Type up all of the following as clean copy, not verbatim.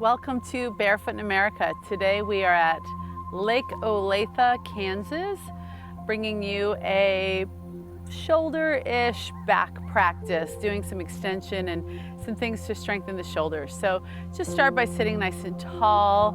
Welcome to Barefoot in America. Today we are at Lake Olathe, Kansas, bringing you a shoulder-ish back practice, doing some extension and some things to strengthen the shoulders. So just start by sitting nice and tall,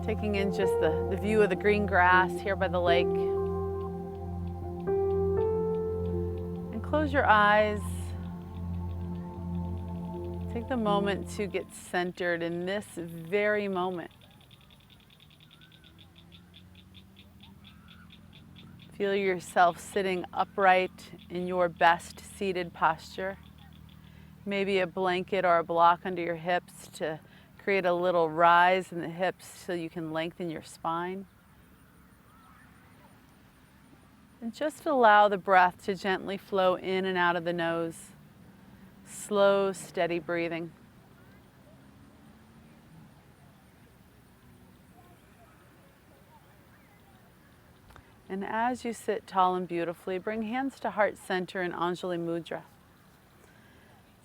taking in just the view of the green grass here by the lake. And close your eyes. Take the moment to get centered in this very moment. Feel yourself sitting upright in your best seated posture. Maybe a blanket or a block under your hips to create a little rise in the hips so you can lengthen your spine. And just allow the breath to gently flow in and out of the nose. Slow, steady breathing. And as you sit tall and beautifully, bring hands to heart center in Anjali Mudra.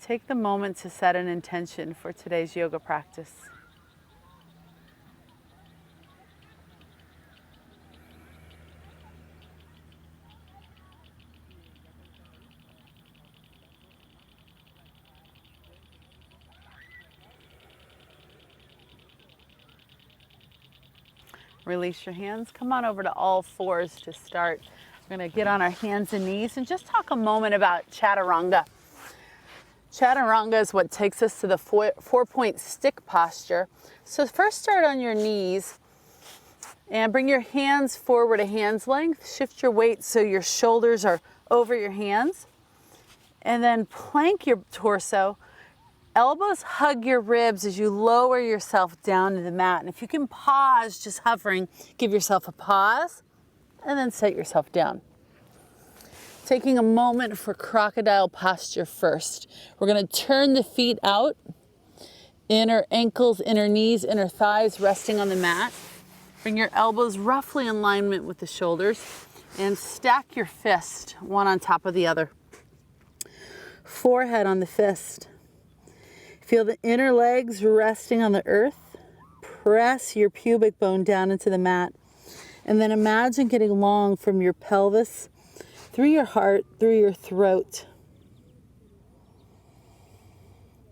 Take the moment to set an intention for today's yoga practice. Release your hands. Come on over to all fours to start. We're going to get on our hands and knees and just talk a moment about chattarunga. Chattarunga is what takes us to the four-point stick posture. So first start on your knees and bring your hands forward a hand's length. Shift your weight so your shoulders are over your hands. And then plank your torso. Elbows hug your ribs as you lower yourself down to the mat. And if you can pause, just hovering, give yourself a pause and then set yourself down. Taking a moment for crocodile posture first. We're going to turn the feet out, inner ankles, inner knees, inner thighs resting on the mat. Bring your elbows roughly in alignment with the shoulders and stack your fist one on top of the other. Forehead on the fist. Feel the inner legs resting on the earth. Press your pubic bone down into the mat. And then imagine getting long from your pelvis, through your heart, through your throat.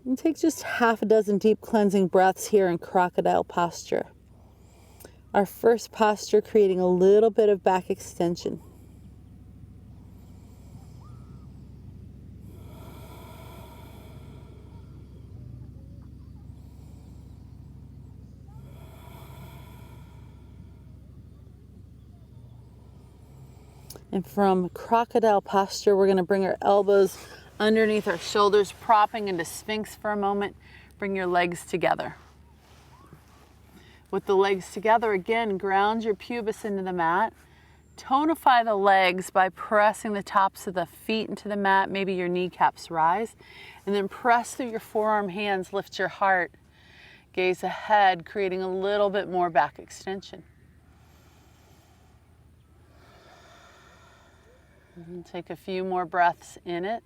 And take just half a dozen deep cleansing breaths here in crocodile posture. Our first posture, creating a little bit of back extension. And from crocodile posture, we're going to bring our elbows underneath our shoulders, propping into Sphinx for a moment. Bring your legs together. With the legs together, again, ground your pubis into the mat. Tonify the legs by pressing the tops of the feet into the mat. Maybe your kneecaps rise. And then press through your forearm hands, lift your heart. Gaze ahead, creating a little bit more back extension. And take a few more breaths in it.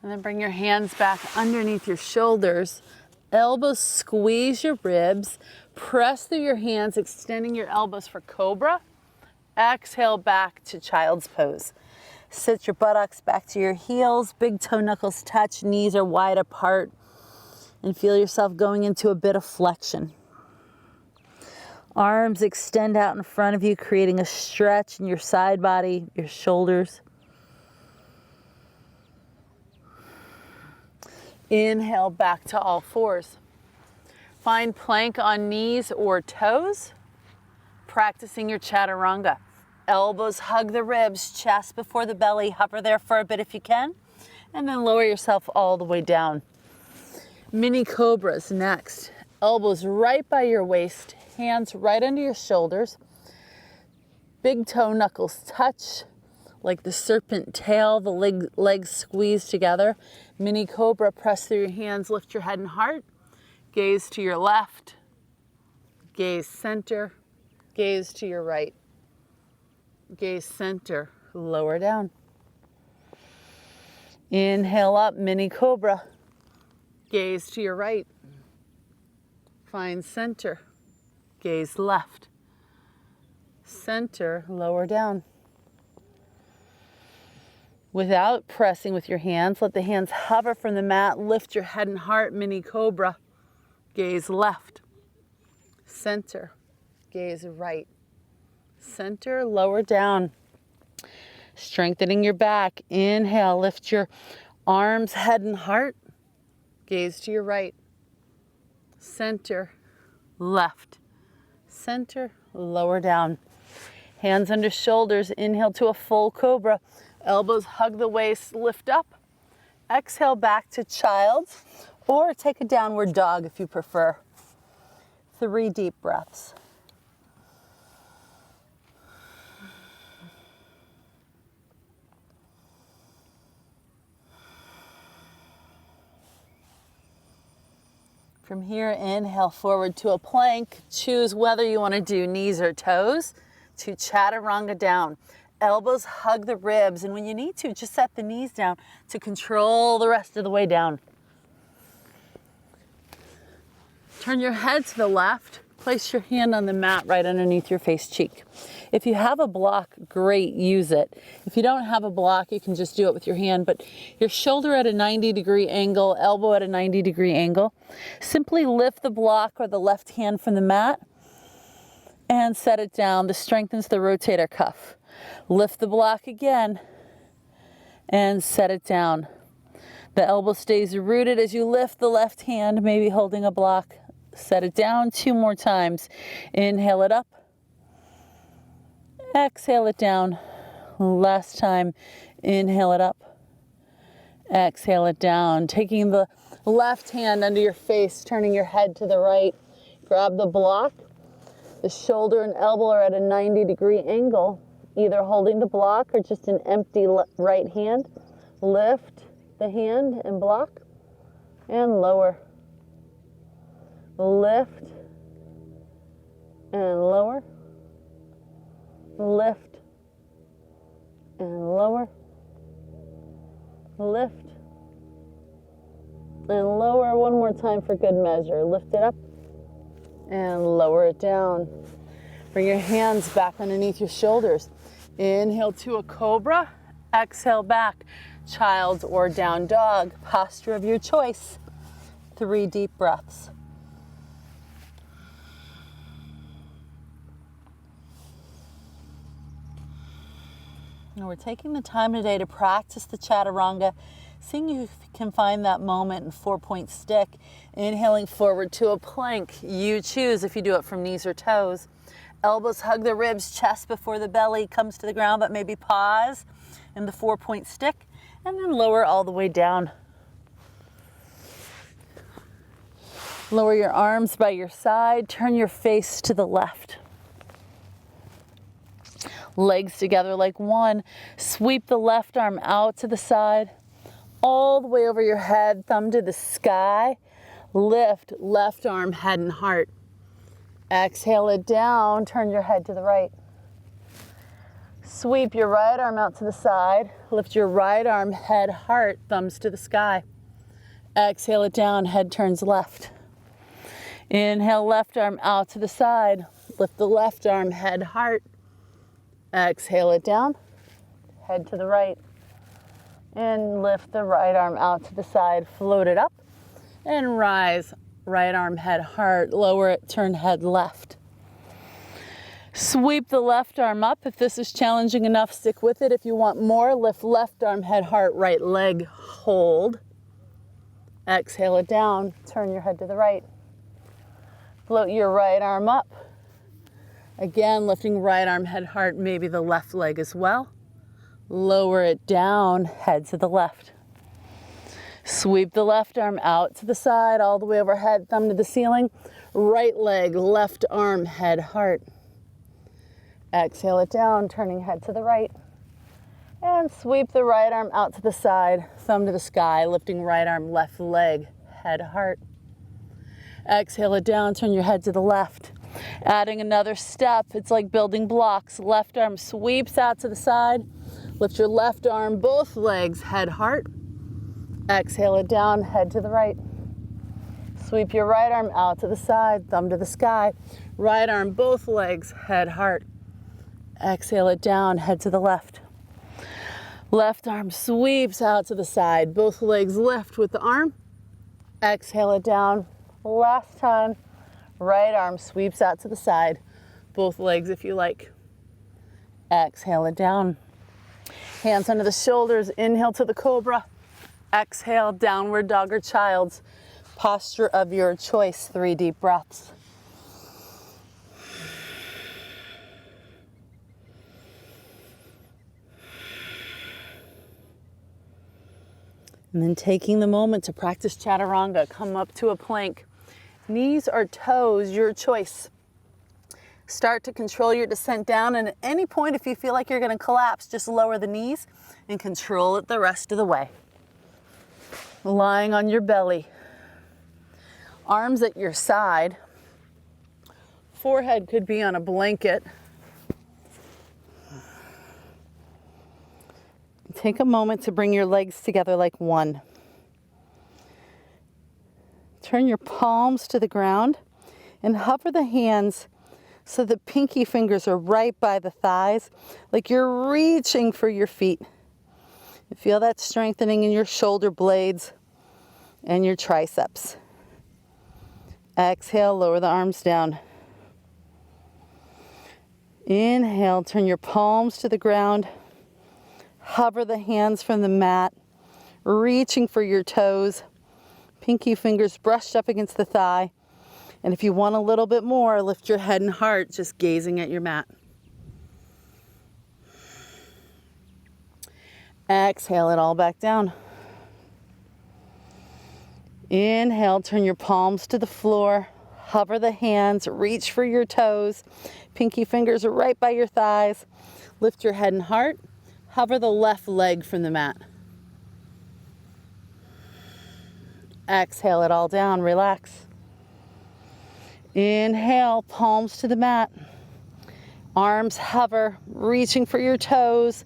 And then bring your hands back underneath your shoulders. Elbows squeeze your ribs. Press through your hands, extending your elbows for cobra. Exhale back to child's pose. Sit your buttocks back to your heels, big toe knuckles touch, knees are wide apart, and feel yourself going into a bit of flexion. Arms extend out in front of you, creating a stretch in your side body, your shoulders. Inhale back to all fours. Find plank on knees or toes, practicing your chattarunga. Elbows hug the ribs, chest before the belly. Hover there for a bit if you can. And then lower yourself all the way down. Mini cobras next. Elbows right by your waist. Hands right under your shoulders. Big toe knuckles touch like the serpent tail. The legs squeeze together. Mini cobra, press through your hands. Lift your head and heart. Gaze to your left. Gaze center, gaze to your right. Gaze center, lower down. Inhale up, mini cobra. Gaze to your right. Find center. Gaze left. Center, lower down. Without pressing with your hands, let the hands hover from the mat. Lift your head and heart, mini cobra. Gaze left. Center. Gaze right. Center, lower down. Strengthening your back. Inhale, lift your arms, head, and heart. Gaze to your right. Center, left. Center, lower down. Hands under shoulders. Inhale to a full cobra. Elbows hug the waist, lift up. Exhale back to child's, or take a downward dog if you prefer. 3 deep breaths. From here, inhale forward to a plank. Choose whether you want to do knees or toes. To chattarunga down. Elbows hug the ribs, and when you need to, just set the knees down to control the rest of the way down. Turn your head to the left. Place your hand on the mat right underneath your face cheek. If you have a block, great, use it. If you don't have a block, you can just do it with your hand, but your shoulder at a 90-degree angle, elbow at a 90-degree angle. Simply lift the block or the left hand from the mat and set it down. This strengthens the rotator cuff. Lift the block again and set it down. The elbow stays rooted as you lift the left hand, maybe holding a block. Set it down 2 more times. Inhale it up. Exhale it down. Last time. Inhale it up. Exhale it down. Taking the left hand under your face, turning your head to the right. Grab the block. The shoulder and elbow are at a 90-degree angle, either holding the block or just an empty right hand. Lift the hand and block and lower. Lift and lower. Lift and lower. Lift and lower. One more time for good measure. Lift it up and lower it down. Bring your hands back underneath your shoulders. Inhale to a cobra. Exhale back. Child's or down dog. Posture of your choice. 3 deep breaths. Now we're taking the time today to practice the chattarunga, seeing if you can find that moment in 4-point stick. Inhaling forward to a plank. You choose if you do it from knees or toes. Elbows hug the ribs, chest before the belly comes to the ground, but maybe pause in the 4-point stick, and then lower all the way down. Lower your arms by your side, turn your face to the left. Legs together like one. Sweep the left arm out to the side, all the way over your head, thumb to the sky. Lift left arm, head and heart. Exhale it down, turn your head to the right. Sweep your right arm out to the side. Lift your right arm, head, heart, thumbs to the sky. Exhale it down, head turns left. Inhale, left arm out to the side. Lift the left arm, head, heart. Exhale it down, head to the right. And lift the right arm out to the side, float it up, and rise. Right arm, head, heart, lower it, turn head left. Sweep the left arm up. If this is challenging enough, stick with it. If you want more, lift left arm, head, heart, right leg, hold. Exhale it down, turn your head to the right. Float your right arm up. Again, lifting right arm, head, heart, maybe the left leg as well. Lower it down, head to the left. Sweep the left arm out to the side, all the way overhead, thumb to the ceiling. Right leg, left arm, head, heart. Exhale it down, turning head to the right. And sweep the right arm out to the side, thumb to the sky, lifting right arm, left leg, head, heart. Exhale it down, turn your head to the left. Adding another step, it's like building blocks. Left arm sweeps out to the side. Lift your left arm, both legs, head, heart. Exhale it down, head to the right. Sweep your right arm out to the side, thumb to the sky. Right arm, both legs, head, heart. Exhale it down, head to the left. Left arm sweeps out to the side, both legs lift with the arm. Exhale it down. Last time, right arm sweeps out to the side, both legs if you like. Exhale it down. Hands under the shoulders, inhale to the cobra. Exhale, downward dog or child's posture of your choice. 3 deep breaths. And then taking the moment to practice chattarunga, come up to a plank. Knees or toes, your choice. Start to control your descent down, and at any point if you feel like you're going to collapse, just lower the knees and control it the rest of the way. Lying on your belly. Arms at your side. Forehead could be on a blanket. Take a moment to bring your legs together like one. Turn your palms to the ground and hover the hands so the pinky fingers are right by the thighs, like you're reaching for your feet. You feel that strengthening in your shoulder blades and your triceps. Exhale, lower the arms down. Inhale, turn your palms to the ground. Hover the hands from the mat, reaching for your toes. Pinky fingers brushed up against the thigh. And if you want a little bit more, lift your head and heart, just gazing at your mat. Exhale it all back down. Inhale, turn your palms to the floor. Hover the hands, reach for your toes. Pinky fingers are right by your thighs. Lift your head and heart. Hover the left leg from the mat. Exhale it all down, relax. Inhale, palms to the mat. Arms hover, reaching for your toes.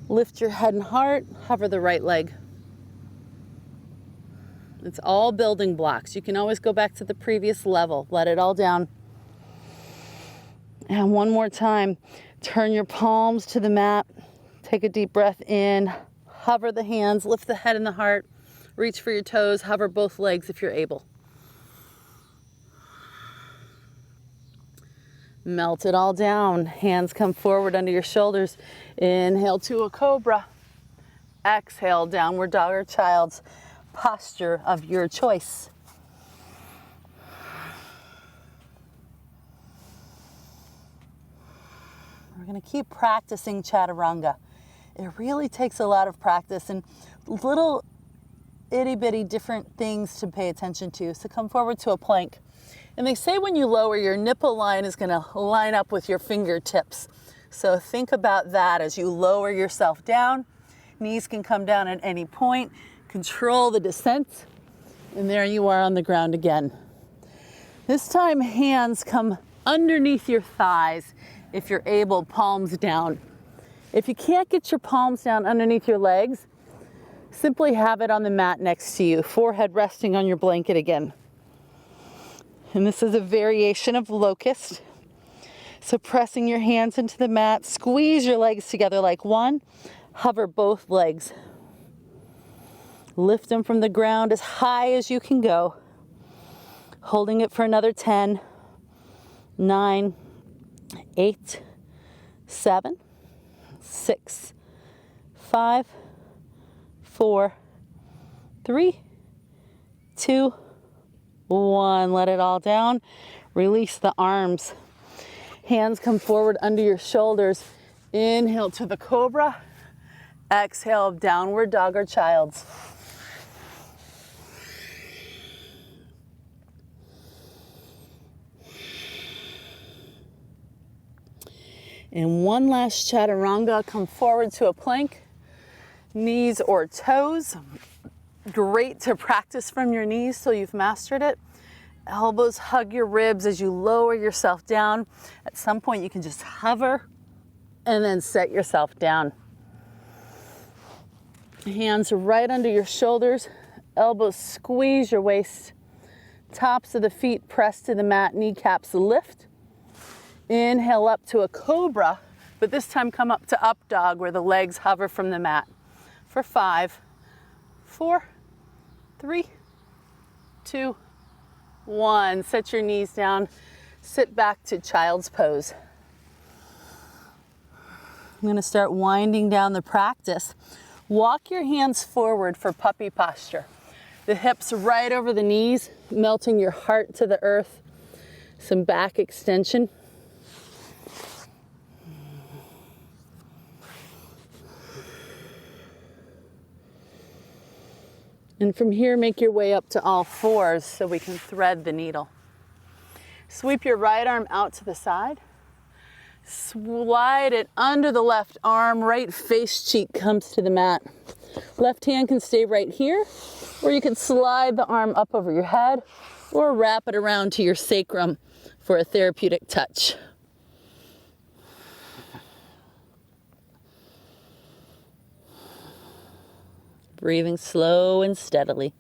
Lift your head and heart, hover the right leg. It's all building blocks. You can always go back to the previous level. Let it all down. And one more time, turn your palms to the mat. Take a deep breath in, hover the hands, lift the head and the heart, reach for your toes, hover both legs if you're able. Melt it all down. Hands come forward under your shoulders. Inhale to a cobra. Exhale, downward dog or child's posture of your choice. We're going to keep practicing chattarunga. It really takes a lot of practice and little itty bitty different things to pay attention to. So come forward to a plank. And they say when you lower, your nipple line is going to line up with your fingertips. So think about that as you lower yourself down. Knees can come down at any point. Control the descent. And there you are on the ground again. This time hands come underneath your thighs if you're able, palms down. If you can't get your palms down underneath your legs, simply have it on the mat next to you, forehead resting on your blanket again. And this is a variation of locust. So pressing your hands into the mat, squeeze your legs together like one, hover both legs. Lift them from the ground as high as you can go. Holding it for another 10, 9, 8, 7, 6, 5, 4, 3, 2, 1. Let it all down. Release the arms. Hands come forward under your shoulders. Inhale to the cobra. Exhale, downward dog or child's. And one last chattarunga. Come forward to a plank. Knees or toes. Great to practice from your knees so you've mastered it. Elbows hug your ribs as you lower yourself down. At some point you can just hover and then set yourself down. Hands right under your shoulders, elbows squeeze your waist. Tops of the feet press to the mat, kneecaps lift. Inhale up to a cobra, but this time come up to up dog where the legs hover from the mat. For 5, 4, 3, 2, 1. Set your knees down, sit back to child's pose. I'm going to start winding down the practice. Walk your hands forward for puppy posture. The hips right over the knees, melting your heart to the earth. Some back extension. And from here, make your way up to all fours so we can thread the needle. Sweep your right arm out to the side. Slide it under the left arm, right face cheek comes to the mat. Left hand can stay right here, or you can slide the arm up over your head, or wrap it around to your sacrum for a therapeutic touch. Breathing slow and steadily.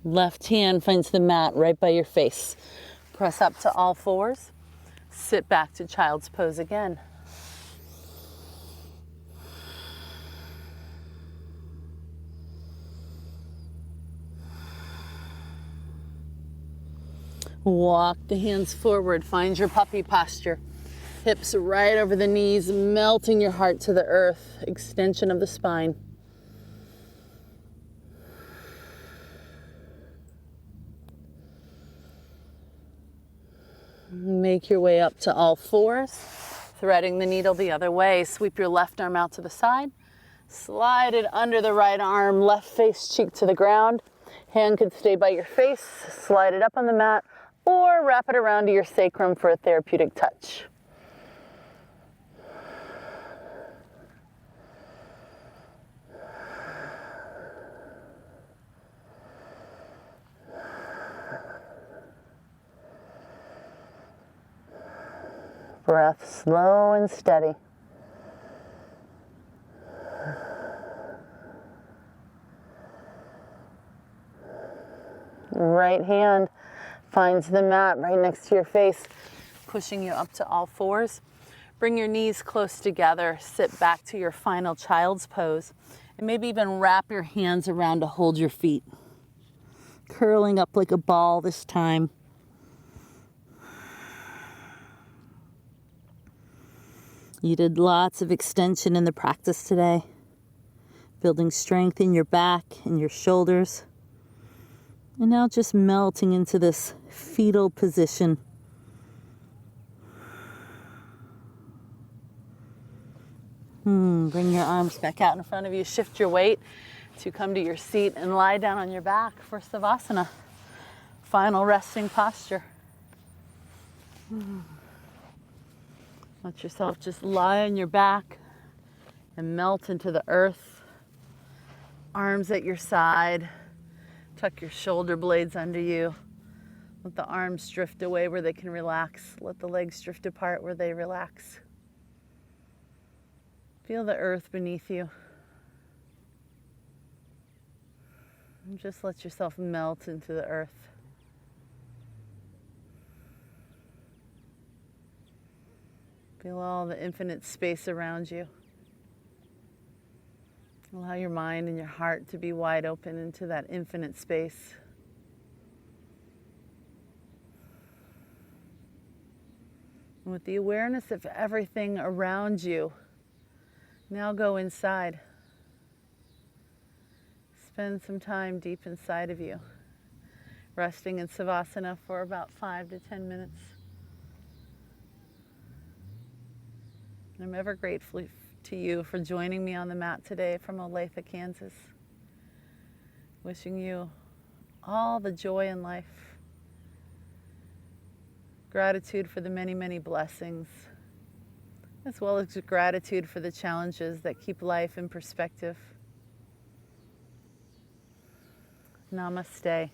Left hand finds the mat right by your face. Press up to all fours. Sit back to child's pose again. Walk the hands forward. Find your puppy posture. Hips right over the knees, melting your heart to the earth. Extension of the spine. Make your way up to all fours, threading the needle the other way. Sweep your left arm out to the side. Slide it under the right arm, left face cheek to the ground. Hand could stay by your face. Slide it up on the mat or wrap it around to your sacrum for a therapeutic touch. Breath slow and steady. Right hand finds the mat right next to your face, pushing you up to all fours. Bring your knees close together. Sit back to your final child's pose, and maybe even wrap your hands around to hold your feet. Curling up like a ball this time. You did lots of extension in the practice today, building strength in your back and your shoulders. And now just melting into this fetal position. Bring your arms back out in front of you. Shift your weight to come to your seat and lie down on your back for Savasana. Final resting posture. Let yourself just lie on your back and melt into the earth. Arms at your side. Tuck your shoulder blades under you. Let the arms drift away where they can relax. Let the legs drift apart where they relax. Feel the earth beneath you. And just let yourself melt into the earth. Feel all the infinite space around you. Allow your mind and your heart to be wide open into that infinite space. And with the awareness of everything around you, now go inside. Spend some time deep inside of you, resting in Savasana for about 5 to 10 minutes. I'm ever grateful to you for joining me on the mat today from Olathe, Kansas. Wishing you all the joy in life. Gratitude for the many, many blessings, as well as gratitude for the challenges that keep life in perspective. Namaste.